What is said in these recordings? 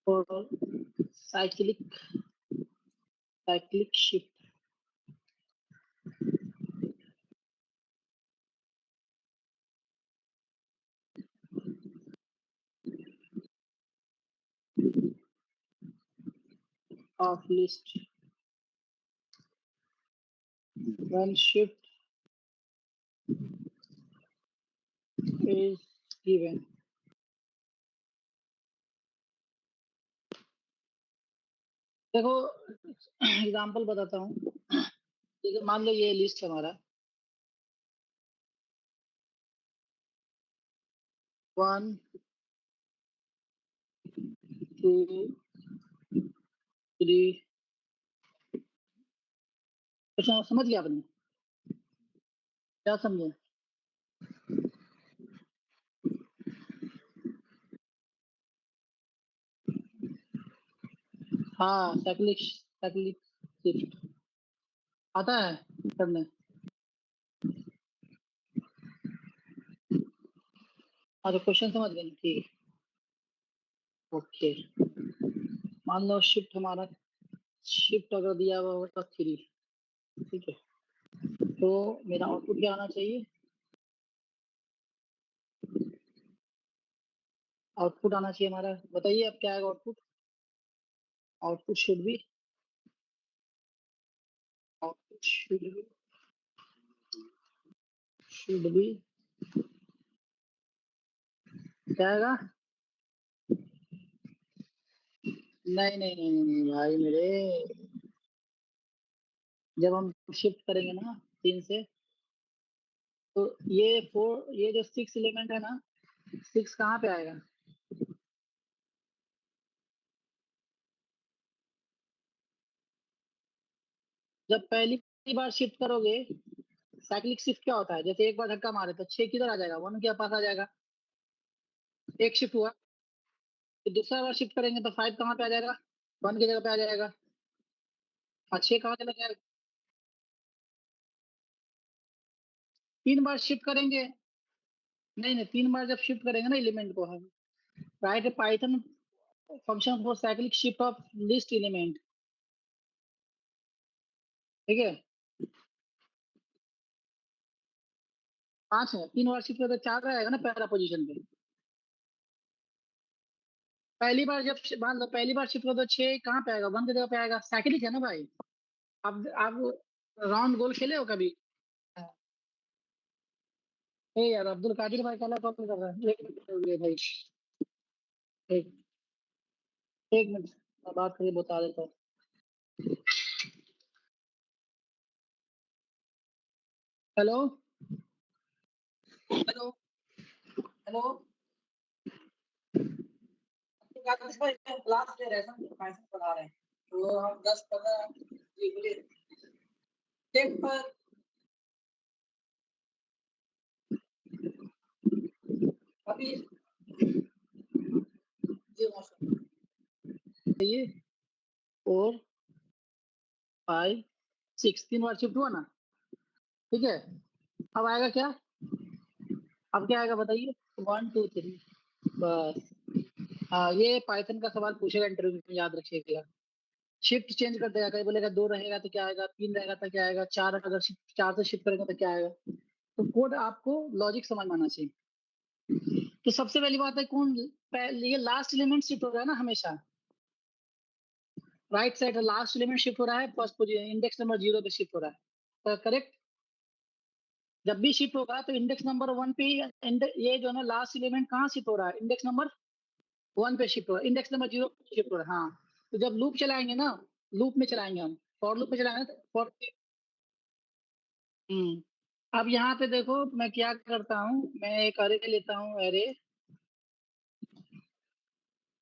और cyclic shift of list when shift is given. देखो example बताता हूँ। ठीक है, मान लो ये लिस्ट है हमारा 1 2 3। अच्छा समझ गया आपने? क्या समझे? हाँ, साइक्लिक शिफ्ट आता है करने। हाँ तो क्वेश्चन समझ गए, ठीक। ओके, मान लो शिफ्ट अगर दिया हुआ होता 3, ठीक है, तो मेरा आउटपुट क्या आना चाहिए? आउटपुट आना चाहिए हमारा, बताइए अब क्या आएगा आउटपुट? आउटपुट शुड बी क्या आएगा? नहीं नहीं नहीं नहीं भाई मेरे, जब हम शिफ्ट करेंगे ना 3 से, तो ये जो 6 एलिमेंट है ना, 6 कहाँ पे आएगा? जब पहली बार शिफ्ट करोगे, साइक्लिक शिफ्ट क्या होता है? जैसे एक बार धक्का मारे तो 6 किधर आ जाएगा? 1 के पास आ जाएगा। एक शिफ्ट हुआ, फिर दूसरा बार शिफ्ट करेंगे तो 5 कहाँ पे आ जाएगा? 1 की जगह पे आ जाएगा। और 6 कहाँ चला जाएगा? 3 बार शिफ्ट करेंगे, नहीं नहीं 3 बार जब शिफ्ट करेंगे ना एलिमेंट को हम, right Python function for cyclic shift of list element, ठीक है। 5 है, 3 बार शिफ्ट करें तो 4 रहेगा ना पहला पोजीशन पे। पहली बार जब मान लो पहली बार शिफ्ट करो तो 6 कहाँ पे आएगा? 1 की जगह पे आएगा। साइक्लिक है ना भाई। अब राउंड गोल खेले हो कभी? ए यार अब्दुल कादिर भाई काला कॉल कर रहा है, 1 मिनट हो गया भाई। एक 1 मिनट मैं बात करके बता देता हूँ। हेलो हेलो हेलो, कादिर भाई क्लास ले रहे हैं, पाइथन पढ़ा रहे हैं, तो हम 10-15 जी बोलिए। टेक पर अभी जी मौसम ये 4 5 6 3 बार शिफ्ट हुआ ना, ठीक है। अब आएगा क्या? अब क्या आएगा बताइए? 1 2 3 बस। हाँ, ये पाइथन का सवाल पूछेगा इंटरव्यू में, याद रखिएगा। शिफ्ट चेंज कर देगा, कहीं बोलेगा 2 रहेगा तो क्या आएगा, 3 रहेगा तो क्या आएगा, 4 अगर 4 से शिफ्ट करेंगे तो क्या आएगा। तो कोड आपको लॉजिक समझ में आना चाहिए। तो सबसे पहली बात है, ये लास्ट एलिमेंट शिफ्ट हो रहा है ना हमेशा, right side last element shift हो रहा है, फर्स्ट पोजीशन इंडेक्स नंबर 0 पे शिफ्ट हो रहा है, तो करेक्ट। जब भी शिफ्ट होगा तो इंडेक्स नंबर 1 पे ये जो है ना लास्ट एलिमेंट कहाँ शिफ्ट हो रहा है? इंडेक्स नंबर 1 पे शिफ्ट हो रहा है, इंडेक्स नंबर 0 पे शिफ्ट हो रहा है। हाँ, तो जब लूप चलाएंगे ना, लूप में चलाएंगे हम, फॉर लूप में चलाएंगे तो फॉर। अब यहाँ पे देखो मैं क्या करता हूँ, मैं एक अरे लेता हूँ, अरे,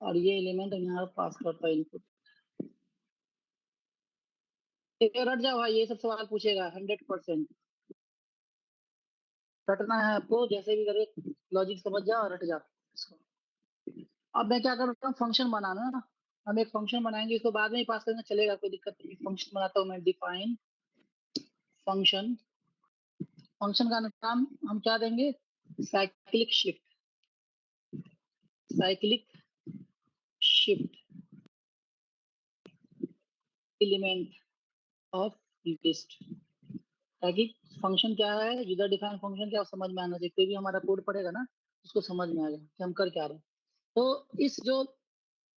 और ये एलिमेंट यहाँ पास करता है इनपुट। रट जाओ भाई, ये सब सवाल पूछेगा 100%। रटना है आपको, जैसे भी करे लॉजिक समझ जाओ, रट जाओ इसको। अब मैं क्या करता हूँ, फंक्शन बनाना ना, हम एक फंक्शन बनाएंगे, इसको बाद में ही पास करना चलेगा, कोई दिक्कत नहीं। फंक्शन बनाता हूँ मैं, डिफाइन फंक्शन। फंक्शन का नाम हम क्या देंगे? Cyclic shift. Cyclic shift element of list, ताकि फंक्शन क्या है, यूजर डिफाइन फंक्शन क्या समझ में आना चाहिए। कोई भी हमारा कोड पढ़ेगा ना, उसको समझ में आएगा कि हम कर क्या रहे हैं। तो इस जो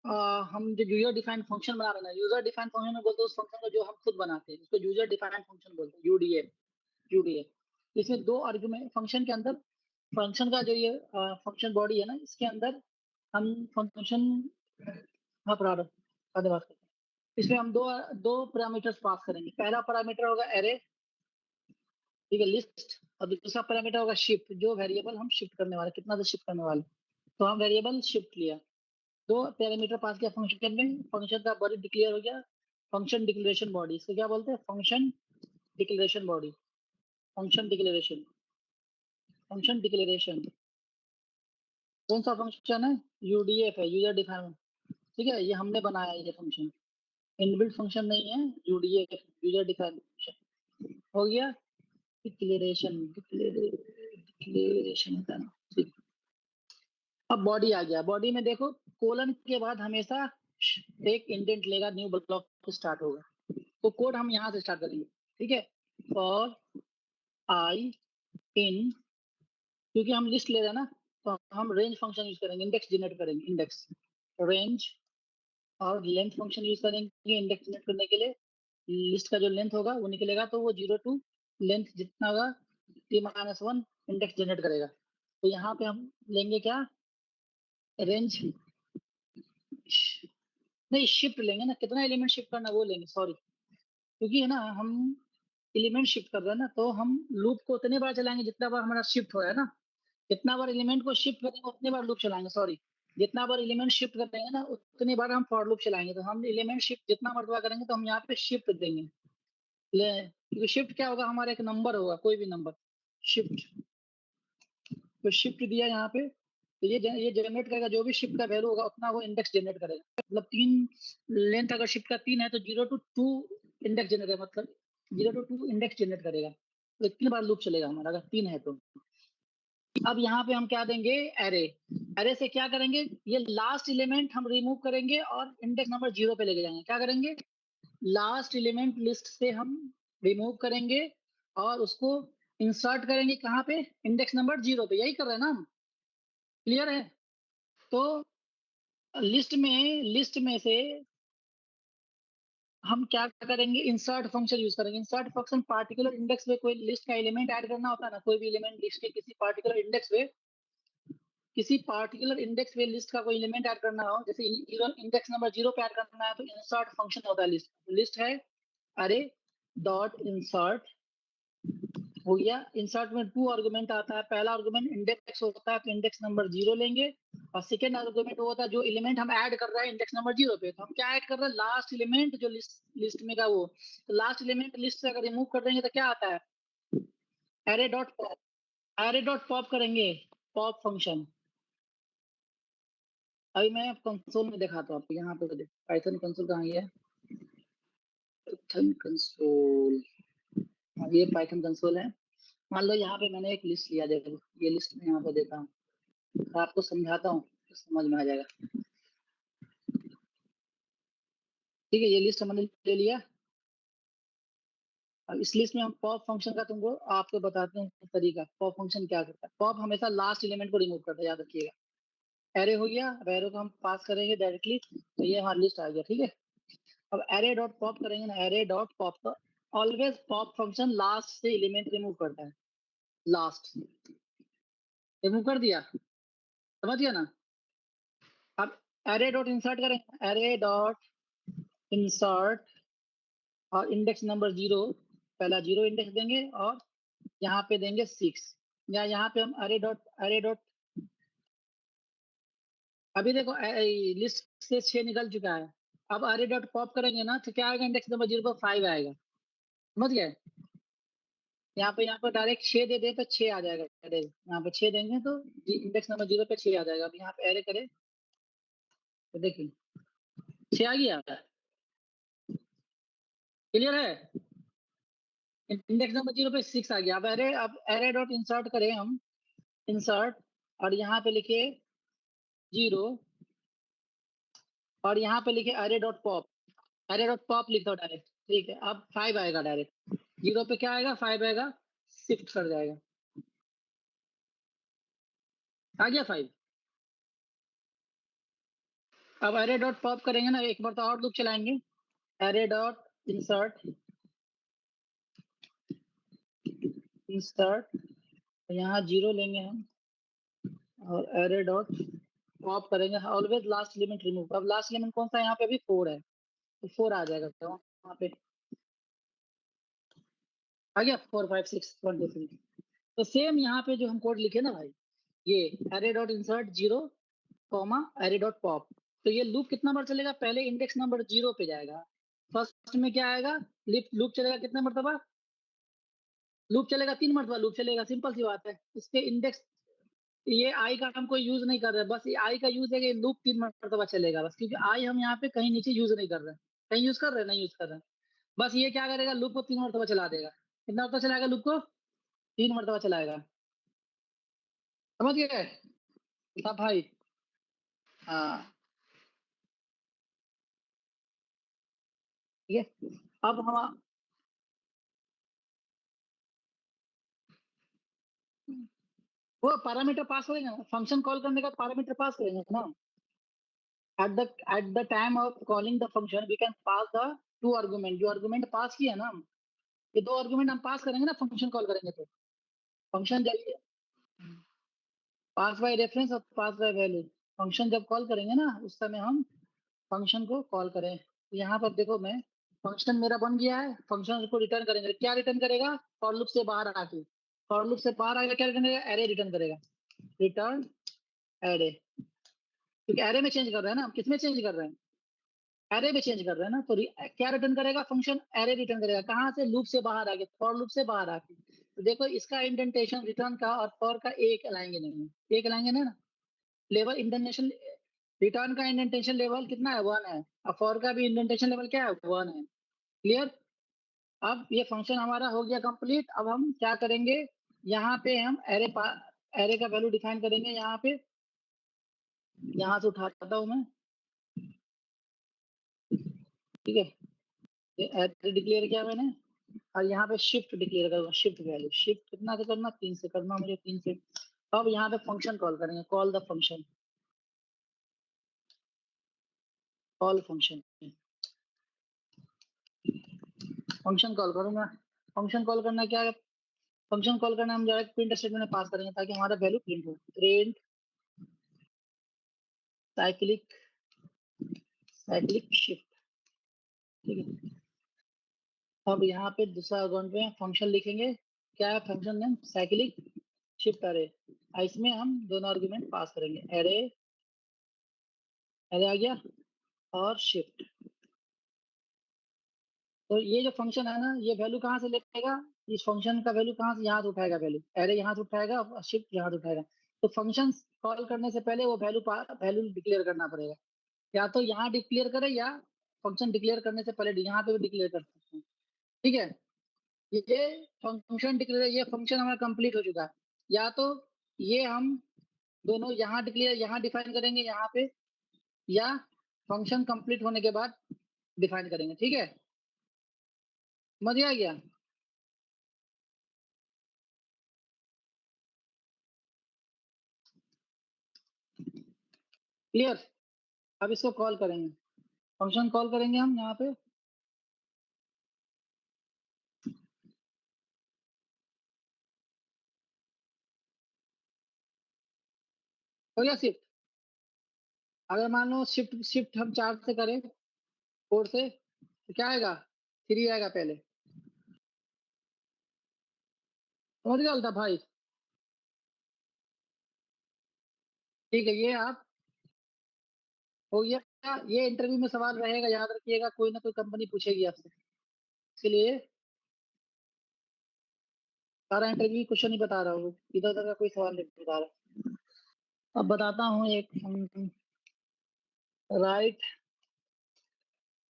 हम जो यूजर डिफाइन फंक्शन बना रहे हैं ना, यूजर डिफाइन फंक्शन में बोलते हैं उस फंक्शन को जो हम खुद बनाते हैं, उसको यूजर डिफाइन फंक्शन बोलते हैं, यूडीए। इसमें दो आर्गुमेंट फंक्शन के अंदर, फंक्शन का जो ये फंक्शन बॉडी है ना, इसके अंदर हम फंक्शन, हाँ पढ़ा रहा हूँ, बात करते हैं। इसमें हम दो दो पैरामीटर्स पास करेंगे। पहला पैरामीटर होगा एरे, ठीक है, लिस्ट, और दूसरा पैरामीटर होगा शिफ्ट, जो वेरिएबल हम शिफ्ट करने वाले, कितना से शिफ्ट करने वाले। तो हम वेरिएबल शिफ्ट लिया, दो पैरामीटर पास किया फंक्शन में, फंक्शन का बॉडी डिक्लेयर हो गया, फंक्शन डिक्लेरेशन बॉडी, इसको क्या बोलते हैं, function declaration body, function declaration, function declaration. कौन सा फंक्शन है, यूडीएफ है, यूजर डिफाइन, ठीक है, ये हमने बनाया है ये फंक्शन, इनबिल्ट फंक्शन नहीं है, यूडीएफ, यूजर डिफाइन फंक्शन हो गया। डिक्लेरेशन, डिक्लेरेशन होता है ना, ठीक। अब बॉडी आ गया, बॉडी में देखो कोलन के बाद हमेशा एक इंडेंट लेगा, न्यू ब्लॉक स्टार्ट होगा। तो कोड हम यहाँ से स्टार्ट करेंगे, ठीक है, फॉर आई इन, क्योंकि हम लिस्ट ले रहे हैं ना, तो हम रेंज फंक्शन यूज करेंगे, इंडेक्स जनरेट करेंगे, इंडेक्स रेंज, और लेंथ फंक्शन यूज करेंगे इंडेक्स जनरेट करने के लिए। लिस्ट का जो लेंथ होगा वो निकलेगा, तो वो 0 टू लेंथ जितना होगा t-1 इंडेक्स जनरेट करेगा। तो यहाँ पे हम लेंगे क्या, रेंज, नहीं शिफ्ट लेंगे ना, कितना एलिमेंट शिफ्ट करना वो लेंगे, सॉरी, क्योंकि है ना हम एलिमेंट शिफ्ट कर रहे हैं ना, तो हम लूप को उतने बार चलाएंगे जितना बार हमारा शिफ्ट हो रहा है ना, जितना बार एलिमेंट को शिफ्ट करेंगे उतने बार लूप चलाएंगे, सॉरी, जितना बार एलिमेंट शिफ्ट करेंगे ना उतनी बार हम फॉर लूप चलाएंगे। तो हम एलिमेंट शिफ्ट जितना मरतबा करेंगे तो हम यहाँ पे शिफ्ट देंगे, ले, क्योंकि शिफ्ट क्या होगा, हमारा एक नंबर होगा, कोई भी नंबर, शिफ्ट, तो शिफ्ट दिया यहाँ पे, तो ये जनरेट करेगा, जो भी शिफ्ट का वैल्यू होगा उतना वो इंडेक्स जनरेट करेगा। मतलब 3 लेंथ अगर शिफ्ट का 3 है तो 0 टू 2 इंडेक्स जनरेट, मतलब 0 टू 2 इंडेक्स जनरेट करेगा। तो 3 बार लूप चलेगा हमारा, अगर 3 है तो। अब यहाँ पे हम क्या देंगे, एरे, एरे से क्या करेंगे, ये लास्ट एलिमेंट हम रिमूव करेंगे और इंडेक्स नंबर 0 पे लेके जाएंगे। क्या करेंगे, लास्ट एलिमेंट लिस्ट से हम रिमूव करेंगे और उसको इंसर्ट करेंगे कहाँ पे, इंडेक्स नंबर 0 पे, यही कर रहे हैं ना हम, क्लियर है। तो लिस्ट में से हम क्या करेंगे, इंसर्ट फंक्शन यूज करेंगे। इंसर्ट फंक्शन पार्टिकुलर इंडेक्स में कोई लिस्ट का एलिमेंट ऐड करना होता है ना, कोई भी एलिमेंट लिस्ट के किसी पार्टिकुलर इंडेक्स में, किसी पार्टिकुलर इंडेक्स में लिस्ट का कोई एलिमेंट ऐड करना हो, जैसे इंडेक्स नंबर 0 पे ऐड करना है तो इंसर्ट फंक्शन होता है। लिस्ट है अरे डॉट इंसर्ट, हो गया। इंसर्ट में 2 आर्गुमेंट आता है, पहला आर्गुमेंट इंडेक्स होता है तो इंडेक्स नंबर 0 लेंगे, और सेकेंड आर्गुमेंट वो होता है जो एलिमेंट हम ऐड कर रहे हैं इंडेक्स नंबर 0 पे, तो हम क्या ऐड कर रहे हैं, लास्ट एलिमेंट जो लिस्ट में का वो, तो लास्ट एलिमेंट लिस्ट से अगर रिमूव कर देंगे तो क्या आता है, array dot pop, array dot pop करेंगे, पॉप फंक्शन। अभी मैं कंसोल में दिखाता हूँ आपको, यहाँ पे पाइथन कंसोल कहाँ है, पाइथन कंसोल, ये पाइथन कंसोल है। मान लो यहाँ पे मैंने एक लिस्ट लिया, देखो ये लिस्ट में यहाँ पे देता हूँ, तो आपको समझाता हूँ तो समझ में आ जाएगा। ठीक है, ये लिस्ट हमने ले लिया। अब इस लिस्ट में हम पॉप फंक्शन का तुमको आपको बताते हैं तरीका, पॉप फंक्शन क्या करता है। पॉप हमेशा लास्ट एलिमेंट को रिमूव करता है, याद रखिएगा। एरे हो गया, अब एरे को हम पास करेंगे डायरेक्टली, तो ये हमारा लिस्ट आ गया, ठीक है। अब एरे डॉट पॉप करेंगे ना, एरे डॉट पॉप, तो ऑलवेज पॉप फंक्शन लास्ट से एलिमेंट रिमूव करता है, लास्ट रिमूव कर दिया, समझ गया ना। अब एरे डॉट इंसर्ट करेंगे, एरे डॉट इंसर्ट, और इंडेक्स नंबर 0, पहला 0 इंडेक्स देंगे और यहाँ पे देंगे 6, या यहाँ पे हम अरे डॉट, अभी देखो लिस्ट से 6 निकल चुका है। अब अरे डॉट पॉप करेंगे ना तो क्या आएगा, इंडेक्स नंबर 0 पर 5 आएगा, समझ गए। यहाँ पे डायरेक्ट 6 दे दे तो 6 आ जाएगा, अरे यहाँ पे 6 देंगे तो इंडेक्स नंबर 0 पे 6 आ जाएगा। अब यहाँ पे एरे करें तो देखिए 6 आ गया, क्लियर है। इंडेक्स नंबर 0 पे 6 आ गया। अब एरे डॉट इंसर्ट करें हम, इंसर्ट, और यहाँ पे लिखे 0, और यहाँ पे लिखे अरे डॉट पॉप, अरे डॉट पॉप लिख दो डायरेक्ट, ठीक है। अब 5 आएगा डायरेक्ट, 0 पे क्या आएगा, 5 आएगा, शिफ्ट कर जाएगा। आ गया 5। अब अरे डॉट पॉप करेंगे ना, एक बार तो और लूप चलाएंगे। अरे डॉट इंसर्ट, इंसर्ट, यहाँ 0 लेंगे हम, और अरे डॉट पॉप करेंगे, ऑलवेज लास्ट एलिमेंट रिमूव। अब लास्ट एलिमेंट कौन सा है, यहाँ पे अभी 4 है, तो 4 आ जाएगा, तो वहाँ पे आ गया 4 5 6 1 2 3। तो सेम यहाँ पे जो हम कोड लिखे ना भाई, ये अरे डॉट इंसर्ट 0 कॉमा अरे डॉट पॉप, तो ये लूप कितना बार चलेगा, पहले इंडेक्स नंबर 0 पे जाएगा, फर्स्ट में क्या आएगा, लूप चलेगा कितने मरतबा, लूप चलेगा 3 मरतबा, लूप चलेगा, सिंपल सी बात है। इसके इंडेक्स, ये आई का हम कोई यूज नहीं कर रहे, बस ये आई का यूज है कि लूप 3 मरतबा चलेगा बस, क्योंकि आई हम यहाँ पे कहीं नीचे यूज नहीं कर रहे हैं। कहीं यूज कर रहे हैं, नहीं यूज कर रहे हैं। बस ये क्या करेगा, लूप को 3 मरतबा चला देगा। कितना मरतबा चलाएगा लूप को, 3 मरतबा चलाएगा। समझ गए सब भाई? हाँ, ठीक है। अब हम वो पैरामीटर पास करेंगे ना, फंक्शन कॉल करने का पैरामीटर पास करेंगे ना। At the time of calling the function we can pass the two argument, जो आर्गुमेंट पास किया ना हम, ये 2 आर्गुमेंट हम पास करेंगे ना फंक्शन कॉल करेंगे तो। फंक्शन जब पास बाय रेफरेंस और पास बाय वैल्यू, फंक्शन जब कॉल करेंगे ना उस समय हम फंक्शन को कॉल करें, तो यहाँ पर देखो मैं, फंक्शन मेरा बन गया है, फंक्शन को रिटर्न करेंगे, क्या रिटर्न करेगा, फॉर लूप से बाहर आके, फॉर लूप से बाहर आके क्या रिटर्न करेगा, एरे रिटर्न करेगा, रिटर्न एरे, क्योंकि एरे में चेंज कर रहे हैं ना हम, किसमें चेंज कर रहे हैं, एरे में चेंज कर रहे हैं ना, तो क्या रिटर्न करेगा फंक्शन, एरे रिटर्न करेगा, कहाँ से, लूप से बाहर आके, फॉर लूप से बाहर आके। तो देखो इसका इंडेंटेशन रिटर्न का और फॉर का एक लाएंगे नहीं, एक लाएंगे नहीं ना, लेवल इंडेंटेशन, रिटर्न का इंडेंटेशन लेवल कितना है, 1 है, और फॉर का भी इंडेंटेशन लेवल क्या है, 1 है। क्लियर? अब ये फंक्शन हमारा हो गया कंप्लीट। अब हम क्या करेंगे, यहाँ पे हम एरे का वैल्यू डिफाइन करेंगे, यहाँ पे, यहाँ से उठाता हूँ मैं, ठीक है। ये एरे डिक्लेयर किया मैंने, और यहाँ पे शिफ्ट डिक्लेयर करूंगा, शिफ्ट वैल्यू, शिफ्ट कितना से करना, 3 से करना मुझे, 3 से। अब यहाँ पे फंक्शन कॉल करेंगे, call the function, call function, function call करूंगा। फंक्शन कॉल करना क्या है, फंक्शन कॉल करना हम डायरेक्ट प्रिंट स्टेटमेंट में पास करेंगे ताकि हमारा वैल्यू प्रिंट हो, प्रिंट साइक्लिक, साइक्लिक शिफ्ट, ठीक है। अब यहाँ पे दूसरा अकाउंट में फंक्शन लिखेंगे, क्या है फंक्शन नेम, साइक्लिक शिफ्ट अरे, इसमें हम दोनों आर्गुमेंट पास करेंगे, अरे, अरे आ गया, और शिफ्ट। तो ये जो फंक्शन है ना, ये वैल्यू कहाँ से लेगा, इस फंक्शन का वैल्यू कहाँ से, यहाँ से उठाएगा वैल्यू, अरे यहाँ से उठाएगा और शिफ्ट यहाँ से उठाएगा। तो फंक्शन कॉल करने से पहले वो वैल्यू वैल्यू डिक्लेयर करना पड़ेगा, या तो यहाँ डिक्लेयर करे, या फंक्शन डिक्लेयर करने से पहले यहाँ पे भी डिक्लेयर कर सकते हैं, ठीक है। ये फंक्शन डिक्लेयर, ये फंक्शन हमारा कंप्लीट हो चुका है। या तो ये हम दोनों यहाँ डिक्लेयर, यहाँ डिफाइन करेंगे यहाँ पे, या फंक्शन कंप्लीट होने के बाद डिफाइन करेंगे, ठीक है। मजा आ गया? क्लियर? अब इसको कॉल करेंगे, फंक्शन कॉल करेंगे हम यहाँ पे, हो गया शिफ्ट। अगर मान लो शिफ्ट शिफ्ट हम 4 से करें, 4 से, तो क्या आएगा, 3 आएगा पहले। समझ गया था भाई? ठीक है, ये आप हो गया। ये इंटरव्यू में सवाल रहेगा, याद रखिएगा, कोई ना कोई कंपनी पूछेगी आपसे, इसलिए सारा इंटरव्यू क्वेश्चन ही बता रहा हूँ, इधर उधर का कोई सवाल नहीं बता रहा। अब बताता हूँ एक, राइट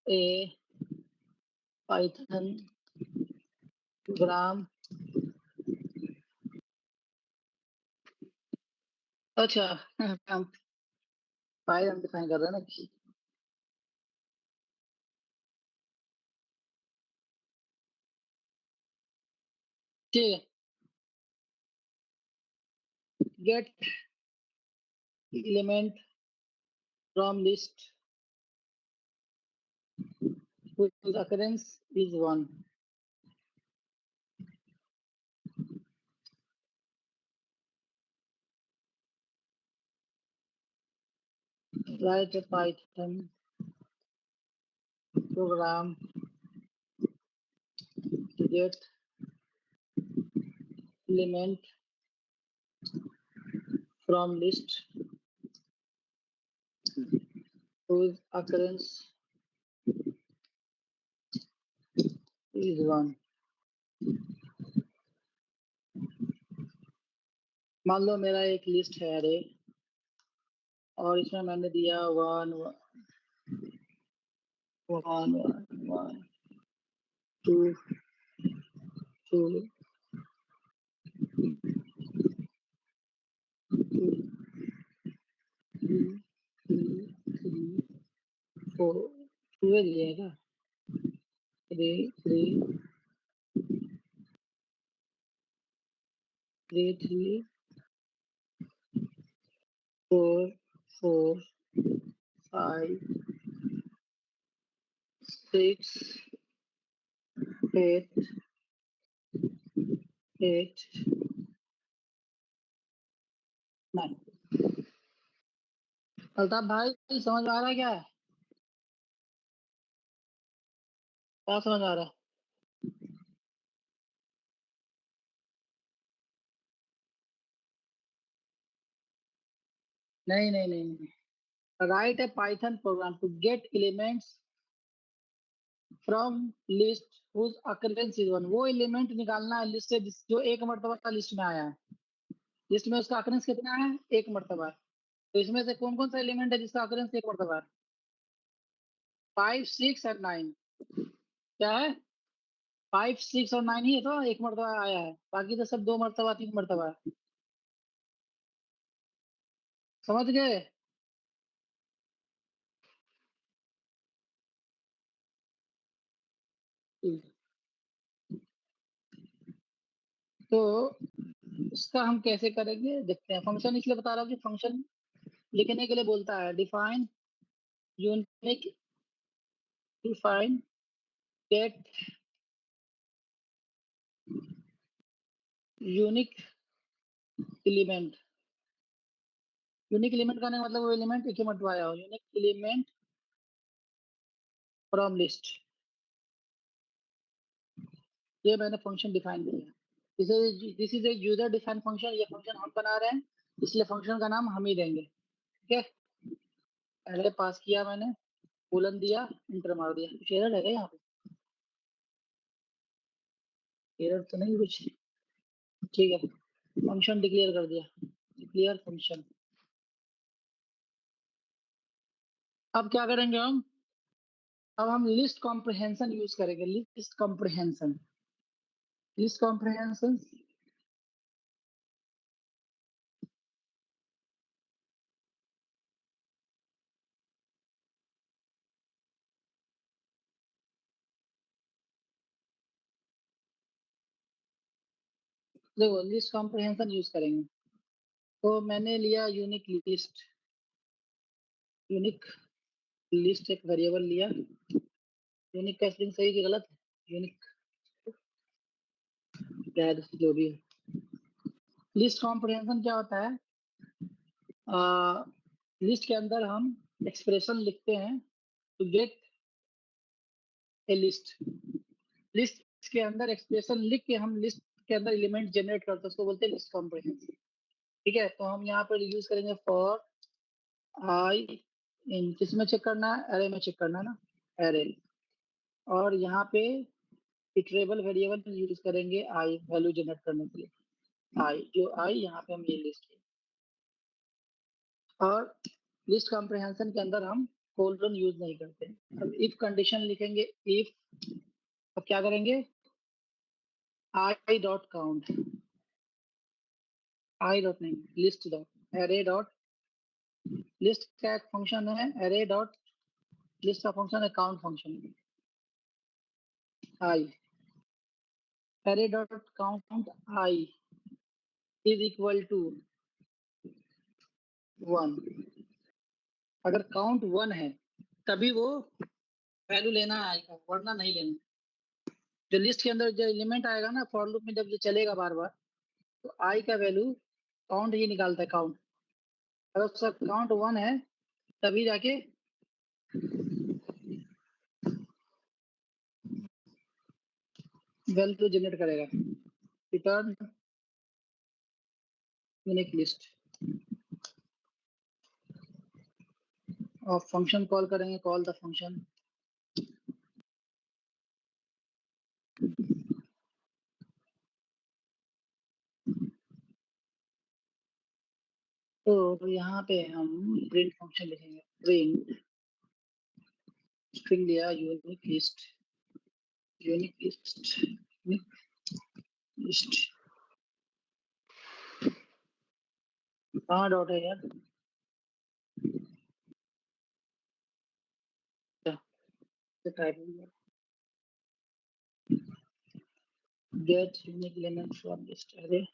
ए पाइथन प्रोग्राम, अच्छा हम फाइल हम डिफाइन कर रहे हैं ना, ठीक है, get element from list whose occurrence is 1. Write a Python program to get element from list whose occurrence is 1. मान लो मेरा एक लिस्ट है अरे, और इसमें मैंने दिया 1 1 1 2 2 4 2 दिए क्या, 3 3 3 3 4 4 5 6 8 8 9। अल्ताफ भाई समझ में आ रहा है क्या? क्या समझ आ रहा है? नहीं नहीं नहीं नहीं, write a Python program to get elements from list whose occurrence is 1। वो एलिमेंट निकालना है लिस्ट से जो एक मर्तबा लिस्ट में आया है। लिस्ट में उसका अकरेंस कितना है? एक मर्तबा। तो इसमें से कौन कौन सा एलिमेंट है जिसका अकरेंस एक मर्तबा है? 5 6 और 9। क्या है? 5 6 और 9 ही है तो एक मर्तबा आया है, बाकी तो सब दो मर्तबा तीन मर्तबा है। समझ गए? तो इसका हम कैसे करेंगे देखते हैं। फंक्शन इसलिए बता रहा हूँ कि फंक्शन लिखने के लिए बोलता है define unique, define get unique element. Unique element का मतलब वो एलिमेंट एक ही मर्तबा आया हो। यूनिक एलिमेंट फ्रॉम लिस्ट, ये मैंने फंक्शन डिफाइन किया है। This is a user define function. ये फंक्शन हम बना रहे हैं, इसलिए फंक्शन का नाम हम ही देंगे। ठीक है, पहले पास किया मैंने, कोलन दिया, इंटर मार दिया। कुछ एरर है क्या यहाँ पे? एरर तो नहीं कुछ। ठीक है, फंक्शन डिक्लेयर कर दिया, डिक्लेयर फंक्शन। अब क्या करेंगे हम? अब हम लिस्ट कॉम्प्रिहेंशन यूज करेंगे। List comprehension, list comprehension. देखो लिस्ट कॉम्प्रिहेंशन यूज करेंगे तो मैंने लिया यूनिक लिस्ट। यूनिक लिस्ट एक वेरिएबल लिया। यूनिक का स्पेलिंग सही कि गलत है? यूनिक, कैद जो भी है। लिस्ट कॉम्प्रिहेंशन क्या होता है? लिस्ट के अंदर हम एक्सप्रेशन लिखते हैं to get a list. List के अंदर एक्सप्रेशन लिख के हम लिस्ट के अंदर एलिमेंट जनरेट करते हैं, उसको बोलते हैं लिस्ट कॉम्प्रिहेंशन। ठीक है, तो हम यहाँ पर यूज करेंगे फॉर आई इन। किसमें चेक करना है? अरे में चेक करना है ना, अरे। और यहाँ पे इटरेबल वेरिएबल यूज करेंगे आई वैल्यू जनरेट करने के लिए। आई जो आई यहाँ पे हम ये लिस्ट है। और लिस्ट कॉम्प्रिहेंशन के अंदर हम कोलन यूज नहीं करते। अब इफ कंडीशन लिखेंगे, इफ, अब क्या करेंगे? I dot count, I dot नहीं, list dot array dot. List का एक फंक्शन है एरे डॉट, लिस्ट का फंक्शन है count function. I array dot count I is equal to 1। अगर काउंट 1 है तभी वो वैल्यू लेना है आई का, वरना नहीं लेना। जो लिस्ट के अंदर जो एलिमेंट आएगा ना फॉर लूप में, जब ये चलेगा बार बार, तो आई का वैल्यू काउंट ही निकालता है, काउंट। अगर उसका काउंट 1 है तभी जाके वैल्यू जनरेट करेगा। रिटर्न यूनिक लिस्ट, और फंक्शन कॉल करेंगे, कॉल द फंक्शन। तो यहाँ पे हम प्रिंट फंक्शन लिखेंगे, प्रिंट स्ट्रिंग लिया unique list, unique list, unique list. कहाँ डॉट है यार, get unique element from list. अरे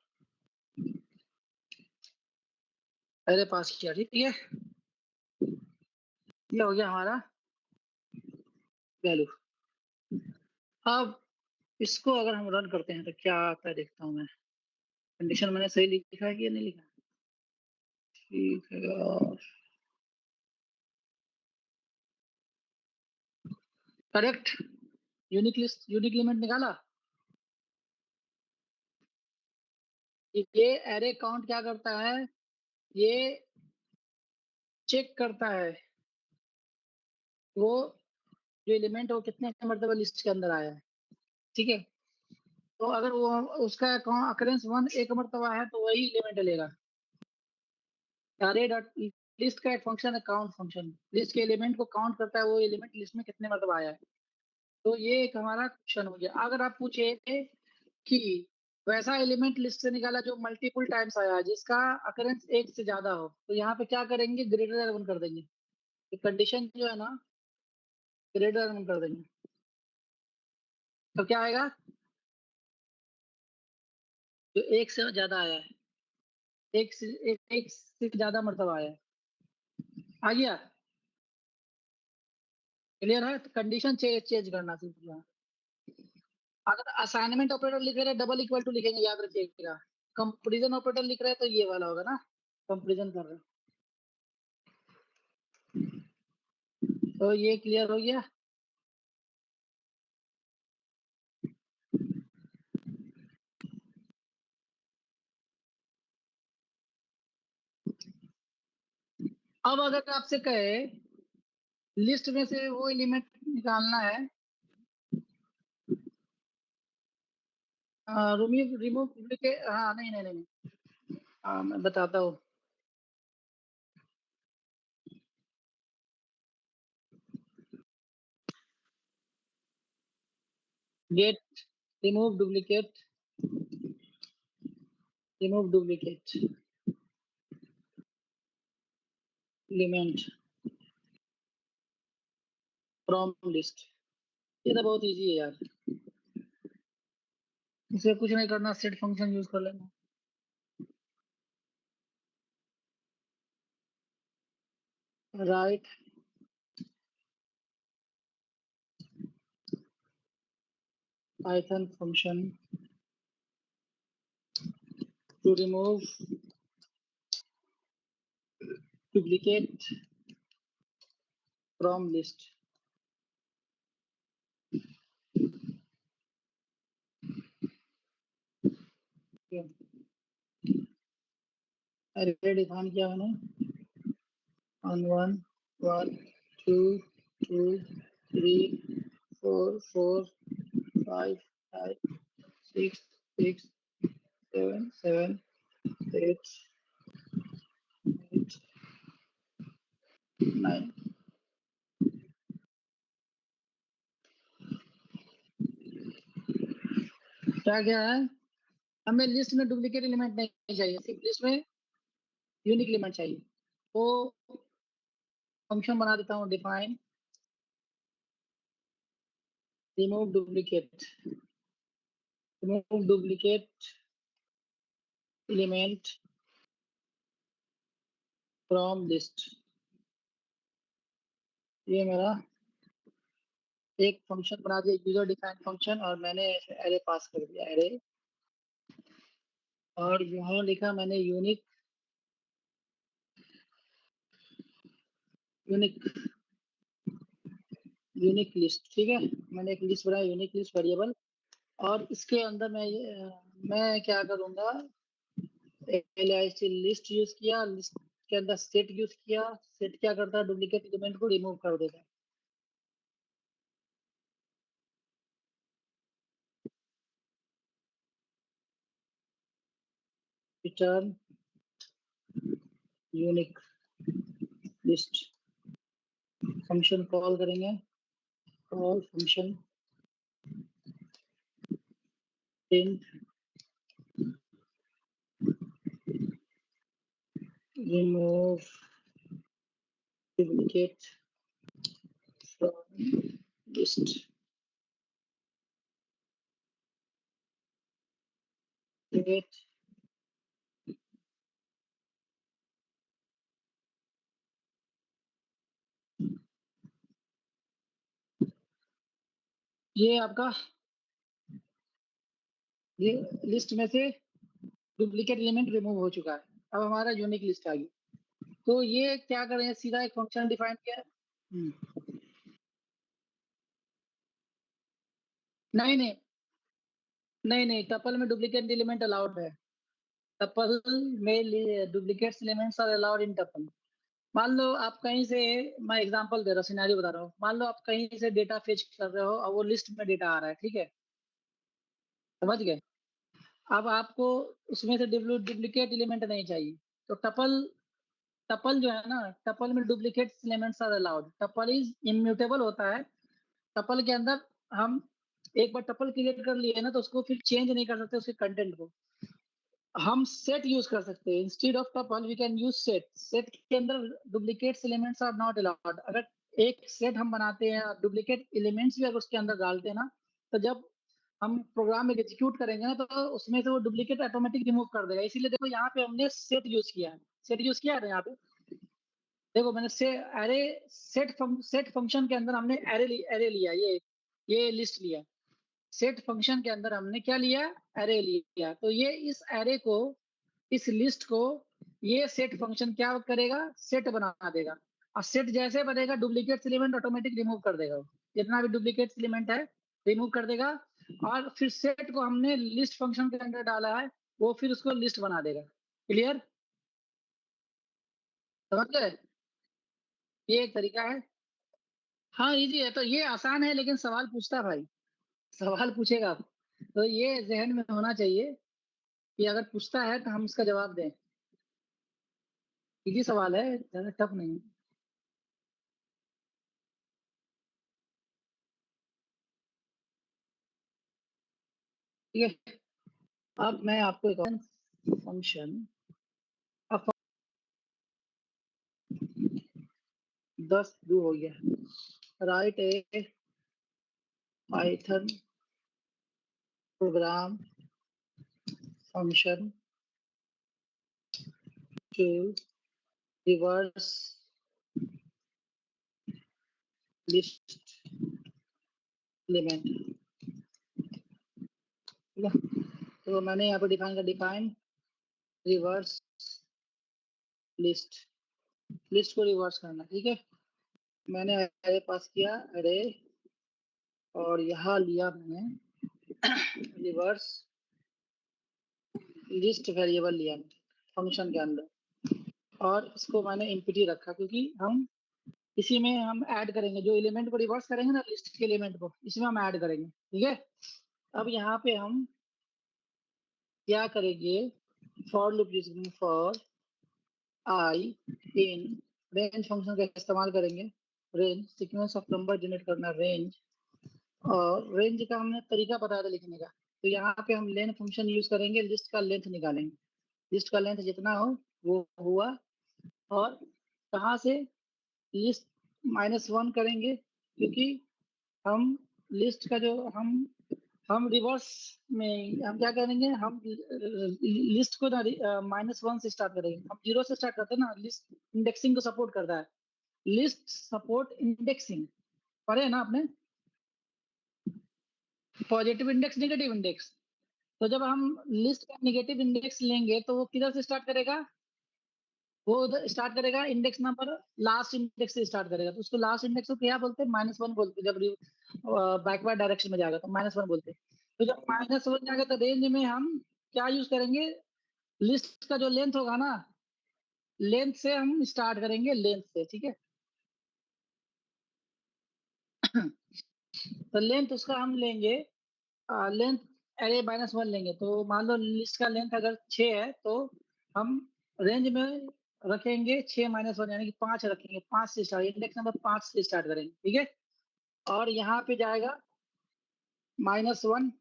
अरे पास किया, ठीक है, ये हो गया हमारा वैल्यू। अब इसको अगर हम रन करते हैं तो क्या आता है देखता हूँ मैं। कंडीशन मैंने सही लिखा है कि नहीं लिखा? ठीक है यार, correct. Unique list, unique element निकाला। ये एरे काउंट क्या करता है, ये चेक करता है वो जो एलिमेंट है वो कितने मर्तबा लिस्ट के अंदर आया है, ठीक है। तो अगर वो उसका अकरेंस 1 एक मर्तबा है तो वही एलिमेंट लेगा। अरे डॉट लिस्ट का एक फंक्शन है काउंट फंक्शन, लिस्ट के एलिमेंट को काउंट करता है, वो एलिमेंट लिस्ट में कितने मर्तबा आया है। तो ये एक हमारा क्वेश्चन हो गया। अगर आप पूछे कि वैसा एलिमेंट लिस्ट से निकाला जो मल्टीपल टाइम्स आया है, जिसका अकरेंस एक से ज्यादा हो, तो यहाँ पे क्या करेंगे, ग्रेटर देन 1 कर देंगे। कंडीशन जो है ना, ग्रेटर देन 1 कर देंगे। तो क्या आएगा, जो एक से ज्यादा आया है, एक से ज्यादा मर्तबा आया है, आ गया। क्लियर है, तो कंडीशन चेंज करना सिर्फ यहाँ। अगर असाइनमेंट ऑपरेटर लिख रहे हैं डबल इक्वल टू लिखेंगे, याद रखिएगा। कंपेरिजन ऑपरेटर लिख रहे हैं तो ये वाला होगा ना, कंपेरिजन कर रहे हैं। तो ये क्लियर हो गया। अब अगर आपसे कहे लिस्ट में से वो एलिमेंट निकालना है, रिमूव रिमूव डुप्लीकेट, हाँ नहीं नहीं नहीं नहीं, मैं बताता हूँ। Get remove duplicate, remove duplicate element from list. ये तो बहुत इजी है यार, इसे कुछ नहीं करना, सेट फंक्शन यूज कर लेना। Write Python function to remove duplicate from list. अरे डिफाइन किया मैंने, on 1 1 2 2 3 4 4 5 5 6 6 7 7 8 8 9। क्या क्या है, हमें लिस्ट में डुप्लीकेट एलिमेंट नहीं चाहिए, सिर्फ लिस्ट में यूनिक एलिमेंट चाहिए। तो फंक्शन बना देता हूँ, define remove duplicate remove duplicate element from list। ये मेरा एक फंक्शन बना दिया, यूजर डिफाइंड फंक्शन, और मैंने एरे पास कर दिया एरे, और यहाँ लिखा मैंने यूनिक यूनिक यूनिक लिस्ट। ठीक है, मैंने एक लिस्ट बनाया यूनिक लिस्ट वेरिएबल, और इसके अंदर मैं क्या करूंगा, लिस्ट यूज किया, लिस्ट के अंदर सेट यूज किया। सेट क्या करता है, डुप्लीकेट एलिमेंट को रिमूव कर देगा। Return unique list function call करेंगे, call function print remove duplicate from list. ये आपका, ये लिस्ट में से डुप्लीकेट एलिमेंट रिमूव हो चुका है। अब हमारा यूनिक लिस्ट आ गई। तो ये क्या करें, सीधा एक फंक्शन डिफाइन किया है। नहीं नहीं नहीं नहीं, टपल में डुप्लीकेट एलिमेंट अलाउड है। टपल में duplicate elements are allowed in tuple. मान लो आप कहीं से, मैं एग्जांपल दे रहा हूँ, सिनेरियो बता रहा हूँ, मान लो आप कहीं से डेटा फेच कर रहे हो और वो लिस्ट में डेटा आ रहा है, ठीक है, समझ गए। अब आपको उसमें से डुप्लीकेट एलिमेंट नहीं चाहिए, तो टपल टपल जो है ना, टपल में duplicate elements are allowed. Tuple is immutable होता है। टपल के अंदर हम एक बार टपल क्रिएट कर लिए ना, तो उसको फिर चेंज नहीं कर सकते उसके कंटेंट को। हम सेट यूज कर सकते हैं, instead of tuple we can use set. Set के अंदर duplicate elements are not allowed. अगर एक सेट हम बनाते हैं, डुप्लीकेट एलिमेंट्स भी अगर उसके अंदर डालते हैं ना, तो जब हम प्रोग्राम में एग्जीक्यूट करेंगे ना, तो उसमें से वो डुप्लीकेट ऑटोमेटिक रिमूव कर देगा। इसीलिए देखो यहाँ पे हमने सेट यूज किया है। सेट यूज किया है ना यहाँ पे, देखो मैंने से अरे सेट फंक्शन के अंदर हमने एरे लिया, ये लिस्ट लिया। सेट फंक्शन के अंदर हमने क्या लिया, एरे लिया। तो ये इस एरे को, इस लिस्ट को, ये सेट फंक्शन क्या करेगा, सेट बना देगा। और सेट जैसे बनेगा, डुप्लीकेट एलिमेंट ऑटोमेटिक रिमूव कर देगा वो। जितना भी डुप्लीकेट एलिमेंट है रिमूव कर देगा। और फिर सेट को हमने लिस्ट फंक्शन के अंदर डाला है, वो फिर उसको लिस्ट बना देगा। क्लियर, समझ गए। ये एक तरीका है। हाँ इजी है, तो ये आसान है, लेकिन सवाल पूछता है भाई, सवाल पूछेगा आप। तो ये जहन में होना चाहिए कि अगर पूछता है तो हम उसका जवाब दें। इजी सवाल है, ज्यादा टफ नहीं। ठीक है, अब मैं आपको एक फंक्शन, अब 10 2 हो गया। Write a Python program function to reverse list element. ठीक है, तो मैंने यहाँ पे डिफाइन रिवर्स लिस्ट, लिस्ट को रिवर्स करना। ठीक है, मैंने अरे पास किया अरे, और यहाँ लिया मैंने रिवर्स लिस्ट वेरिएबल लिया फंक्शन के अंदर, और इसको मैंने एम्प्टी रखा, क्योंकि हम इसी में हम ऐड करेंगे, जो एलिमेंट को रिवर्स करेंगे ना, लिस्ट के एलिमेंट को इसमें हम ऐड करेंगे। ठीक है, अब यहाँ पे हम क्या करेंगे, फॉर लूप यूज करेंगे, for I in range function का इस्तेमाल करेंगे। Range sequence of number generate करना, रेंज, और रेंज का हमने तरीका बताया था लिखने का। तो यहाँ पे हम लेन फंक्शन यूज करेंगे, लिस्ट का लेंथ निकालेंगे। लिस्ट का लेंथ जितना हो वो हुआ, और कहाँ से, लिस्ट -1 करेंगे, क्योंकि हम लिस्ट का जो हम हम रिवर्स में हम क्या करेंगे, हम लिस्ट को ना -1 से स्टार्ट करेंगे। हम 0 से स्टार्ट करते हैं ना, लिस्ट इंडेक्सिंग को सपोर्ट करता है। लिस्ट सपोर्ट इंडेक्सिंग पढ़े ना आपने, पॉजिटिव इंडेक्स नेगेटिव इंडेक्स। तो जब हम लिस्ट का नेगेटिव इंडेक्स लेंगे तो वो किधर से स्टार्ट करेगा, वो स्टार्ट करेगा इंडेक्स नंबर लास्ट इंडेक्स से स्टार्ट करेगा। तो उसको लास्ट इंडेक्स को क्या बोलते हैं, -1 बोलते हैं। जब बैकवर्ड डायरेक्शन में जाएगा तो -1 बोलते हैं। तो जब -1 जाएगा तो रेंज में हम क्या यूज करेंगे, लिस्ट का जो लेंथ होगा ना, लेंथ से हम स्टार्ट करेंगे, लेंथ से, ठीक है। तो लेंथ उसका हम लेंगे, लेंथ एरे -1 लेंगे। तो मान लो लिस्ट का लेंथ अगर 6 है तो हम रेंज में रखेंगे 6 - 1 यानी कि 5 रखेंगे। 5 से स्टार्ट, इंडेक्स नंबर 5 से स्टार्ट करेंगे, ठीक है। और यहाँ पे जाएगा -1,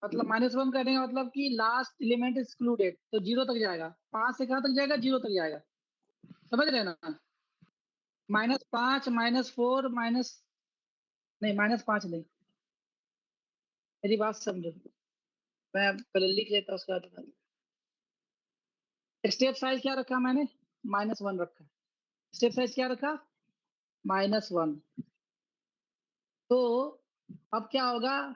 मतलब -1 करने का मतलब कि लास्ट एलिमेंट एक्सक्लूडेड, तो 0 तक जाएगा। 5 से कहाँ तक जाएगा, 0 तक जाएगा, समझ रहे हैं ना। -5 -4 माइनस, नहीं -5 नहीं, मेरी बात समझो। मैं पहले लिख लेता हूँ उसके बाद बता। स्टेप साइज क्या रखा मैंने, -1 रखा। स्टेप साइज क्या रखा, -1। तो अब क्या होगा,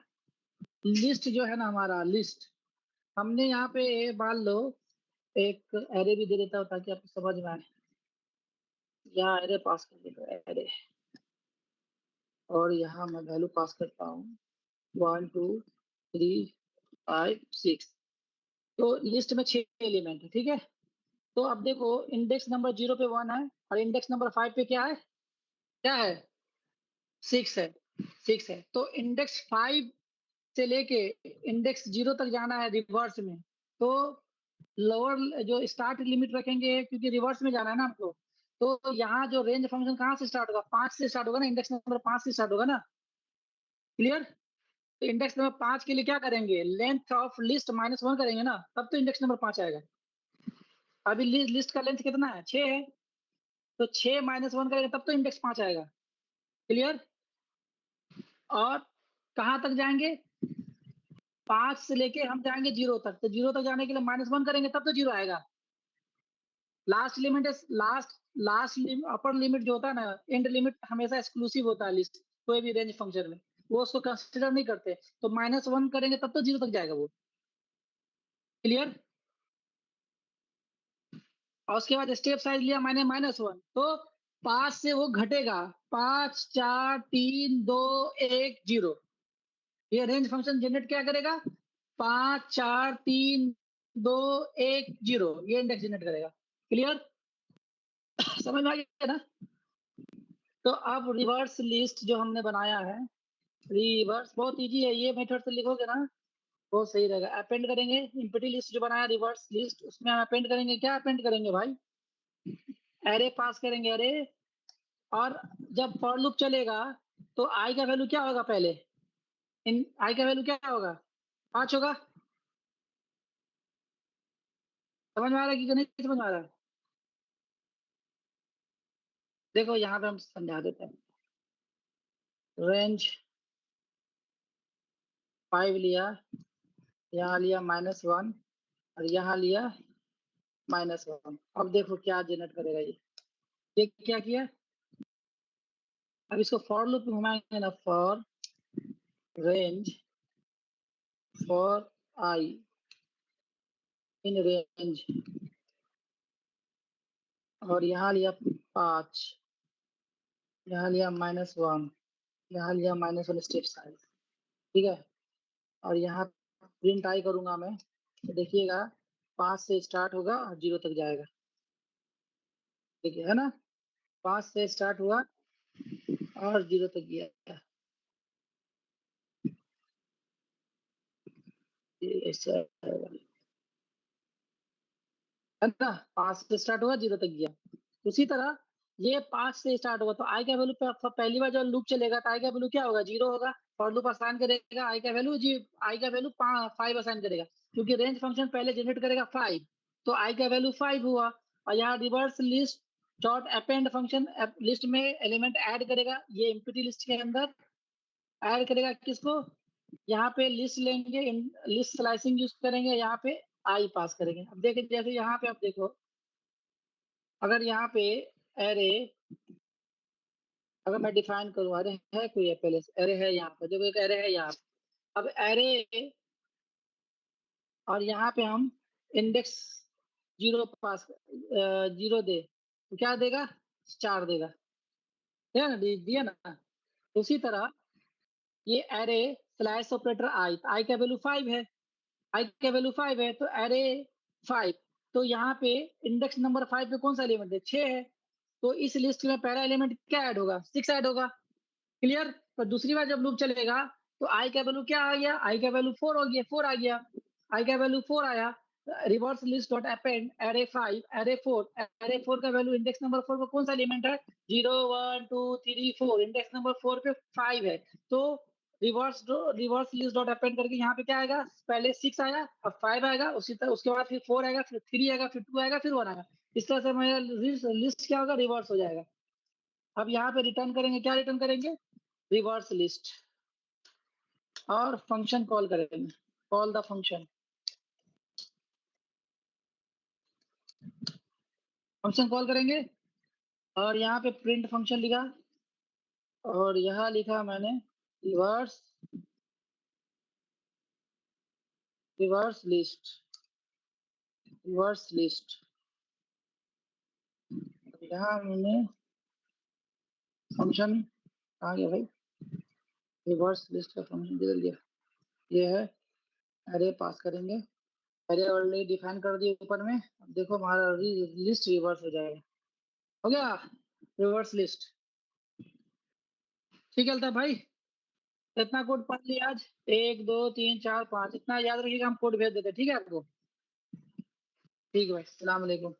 लिस्ट जो है ना हमारा लिस्ट, हमने यहाँ पे मान लो एक एरे भी दे देता हूँ ताकि आपको समझ में आए। यहाँ एरे पास कर देता हूँ, एरे, और यहाँ मैं वैल्यू पास करता हूँ 1 2 3 5 6। तो लिस्ट में 6 एलिमेंट है, ठीक है। तो अब देखो इंडेक्स नंबर 0 पे 1 है, और इंडेक्स नंबर 5 पे क्या है, क्या है, 6 है, 6 है। तो इंडेक्स 5 से लेके इंडेक्स 0 तक जाना है रिवर्स में। तो लोअर जो स्टार्ट लिमिट रखेंगे, क्योंकि रिवर्स में जाना है ना हमको। तो यहाँ जो रेंज फंक्शन कहाँ से स्टार्ट होगा, 5 से स्टार्ट होगा ना, इंडेक्स नंबर 5 से स्टार्ट होगा ना, क्लियर। तो इंडेक्स नंबर 5 के लिए क्या करेंगे, लेंथ ऑफ लिस्ट -1 करेंगे ना, तब तो इंडेक्स नंबर 5 आएगा। अभी लिस्ट का लेंथ कितना है, 6 है। तो 6 -1 करेंगे तब तो इंडेक्स 5 आएगा, क्लियर। और कहाँ तक जाएंगे, 5 से लेके हम जाएंगे 0 तक। तो 0 तक जाने के लिए -1 करेंगे तब तो 0 आएगा। Last limit, last upper limit जो होता है ना, एंड लिमिट हमेशा एक्सक्लूसिव होता है लिस्ट, कोई भी रेंज फंक्शन में वो उसको कंसिडर नहीं करते। तो -1 करेंगे तब तो 0 तक जाएगा वो, क्लियर। और उसके बाद स्टेप साइज लिया मैंने -1, तो 5 से वो घटेगा, 5 4 3 2 1 0। ये रेंज फंक्शन जनरेट क्या करेगा, 5 4 3 2 1 0, ये इंडेक्स जनरेट करेगा, क्लियर। समझ में आ गया ना। तो अब रिवर्स लिस्ट जो हमने बनाया है, रिवर्स बहुत इजी है, ये मेथड से लिखोगे ना बहुत सही रहेगा। अपेंड करेंगे इम्पटी लिस्ट जो बनाया रिवर्स लिस्ट, उसमें हम अपेंड करेंगे, क्या अपेंड करेंगे भाई, एरे पास करेंगे, एरे। और जब फॉर लूप चलेगा तो आई का वैल्यू क्या होगा, पहले इन आई का वैल्यू क्या होगा, 5 होगा। समझ में आ रहा है कि नहीं समझ में आ रहा है। देखो यहाँ पे हम समझा देते हैं। रेंज 5 लिया, यहाँ लिया -1, और यहाँ लिया -1। अब देखो क्या जनरेट करेगा ये क्या किया। अब इसको फॉर लूप में घुमाएंगे ना, for range for I in range, और यहाँ लिया 5, यहाँ लिया -1, यहाँ लिया -1 स्टेप साइज, ठीक है। और यहाँ प्रिंट आई करूंगा मैं, तो देखिएगा 5 से स्टार्ट होगा और 0 तक जाएगा, ठीक है ना। 5 से स्टार्ट हुआ और 0 तक गया, ये ऐसे आएगा, है ना। 5 से स्टार्ट हुआ 0 तक गया। उसी तरह ये 5 से स्टार्ट होगा, तो आई का वैल्यू पहली बार जब लूप चलेगा तो आई का वैल्यू क्या होगा, 0 होगा। फॉर लूप असाइन करेगा, आई का वैल्यू जी, आई का वैल्यू 5 असाइन करेगा, क्योंकि रेंज फंक्शन पहले जनरेट करेगा 5। तो आई का वैल्यू 5 हुआ। और यहाँ reverse list dot append function list में एलिमेंट ऐड करेगा, ये एम्प्टी लिस्ट के अंदर ऐड करेगा किसको, यहाँ पे लिस्ट लेंगे, लिस्ट स्लाइसिंग यूज करेंगे, यहाँ पे आई पास करेंगे। अब देखिए जैसे यहाँ पे आप देखो, अगर यहाँ पे एरे, अगर मैं डिफाइन करूँ, अरे है कोई पहले से एरे है यहाँ पे, देखो एक एरे है यहाँ पे। अब एरे और यहाँ पे हम इंडेक्स जीरो पास, जीरो दे तो क्या देगा, स्टार देगा, है ना, दिया ना। उसी तरह ये एरे स्लैश ऑपरेटर आई का वैल्यू 5 है, आई का वैल्यू 5 है तो एरे 5, तो यहाँ पे इंडेक्स नंबर 5 पे कौन सा एलिमेंट है, 6 है। तो इस लिस्ट में पहला एलिमेंट क्या ऐड होगा, 6 ऐड होगा। क्लियर। तो दूसरी बार जब लूप चलेगा तो आई का वैल्यू क्या आ गया, आई का वैल्यू 4 हो गया, 4 आ गया, आई का वैल्यू 4 आया। Reverse list dot append array 5 array 4, array 4 का वैल्यू इंडेक्स नंबर 4 पर कौन सा एलिमेंट है, 0 1 2 3 4, इंडेक्स नंबर 4 पे 5 है। तो रिवर्स लिस्ट डॉट अपेंड करके यहाँ पे क्या आएगा, पहले 6 आया, अब 5 आएगा, उसी तरह उसके बाद फिर 4 आएगा, फिर 3 आएगा, फिर 2 आएगा, फिर 1 आएगा। इस तरह से मेरा लिस्ट क्या होगा, रिवर्स हो जाएगा। अब यहाँ पे रिटर्न करेंगे, क्या रिटर्न करेंगे, रिवर्स लिस्ट, और फंक्शन कॉल करेंगे, call the function, function call करेंगे। और यहाँ पे प्रिंट फंक्शन लिखा, और यहाँ लिखा मैंने reverse, reverse list, reverse list. यहाँ मैंने फंक्शन कहाँ गया भाई, रिवर्स लिस्ट का फंक्शन बदल दिया, ये है अरे पास करेंगे, अरे ऑलरेडी डिफाइन कर दिए ऊपर में। अब देखो हमारा लिस्ट रिवर्स हो जाएगा, हो गया रिवर्स लिस्ट। ठीक है भाई, इतना कोड पढ़ लिया आज, 1 2 3 4 5, इतना याद रखिएगा, हम कोड भेज देते हैं, ठीक है आपको। ठीक है भाई, सलाम अलैकुम।